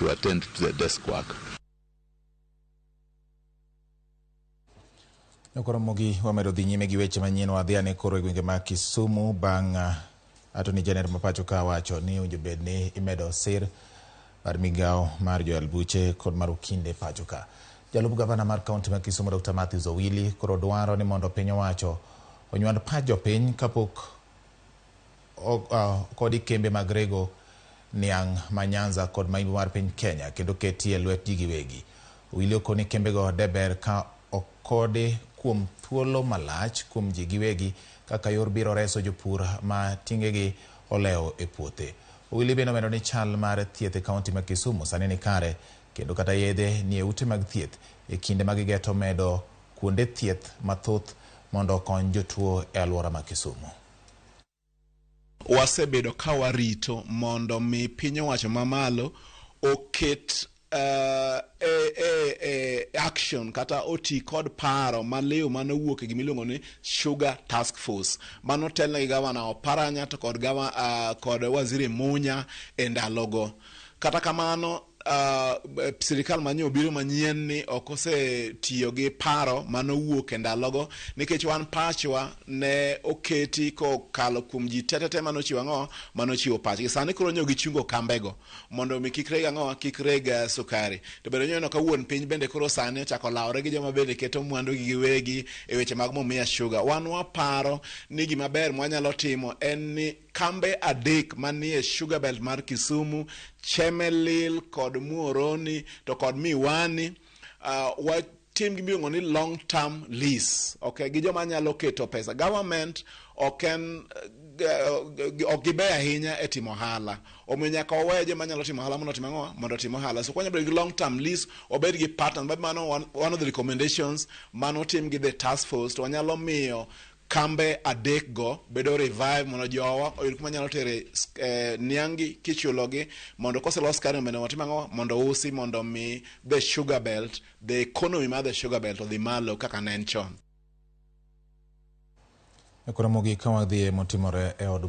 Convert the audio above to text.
to attend to the desk work. Ramogi wamedo dhi nyime gi weche manyien wadhiane koro e gwenge mag Kisumu bang' Attorney General mapacho ka wacho ni owinjo bed ni imedo sir mar Migago mar joel buche kod mar okinde pacho ka. Jalup gavana mar kaunti ma Kisumu Dr. Matthews Owili koro dwaro ni mondo piny owacho onyuand pach jopiny kapok kod kembe mag rego niang' ma Nyanza kod maimbo mar piny Kenya kendo ketie lwet giwegi. Owili okoni kembe go deber ka okode kuom thuolo malach kuom giwegi kaka yor biro reso jopur ma tingegi oleo e puothe. Owili beno medo ni chal mar thieth e kaunti ma Kisumu sani ni kare kendo kata yedhe ni e ute mag thieth e kinde ma gigeto medo kuonde thieth mathoth mondo okony jotuo e alwora ma Kisumu. Wasebedo ka warito mondo mi piny owacho mamalo oket action kata oti kod paro maleo manowuok e gimiluongo ni Sugar Task Force manotelne gi gavana Oparanya to kod waziri Munya e ndalogo. Kata kamano sirikal manyo obiro manyien ni okose tiyo gi paro manowuok e ndalogo nikech wan pachwa ne oketi kokalo kuom ji tetete manochiwo pachgi. Sani koro nyo gichungo kambego mondo mi kik reg sukari. To bende nyono ka wuon piny bende koro sani ochako lawre gi joma bende keto mwandu gi giwegi e weche mag Mumia Sugar. Wan waparo ni gima ber mwanyalo timo en ni kambe adek manie sugar belt mar Kisumu, Chemelil kod Muoroni to kod Miwani watim gimiluongo ni long term lease, okay, gi joma nyalo keto pesa. Government ok gibe ahinya e timo ohala, omiyo nyaka owe joma nyalo timo ohala mondo timo ohala. So kwanya gi long term lease obed gi partners, but mano one of the recommendations mano tim gi the task force to wanyalo miyo kambe adek go bedo revive mondo jowa oyud kuma nyalo tere niangi kichulogi mondo koselos kare mondo usi mondo mi the sugar belt, the economy mar the sugar belt odhi malo kaka ne en chon. Ramogi ka wadhi motimore e od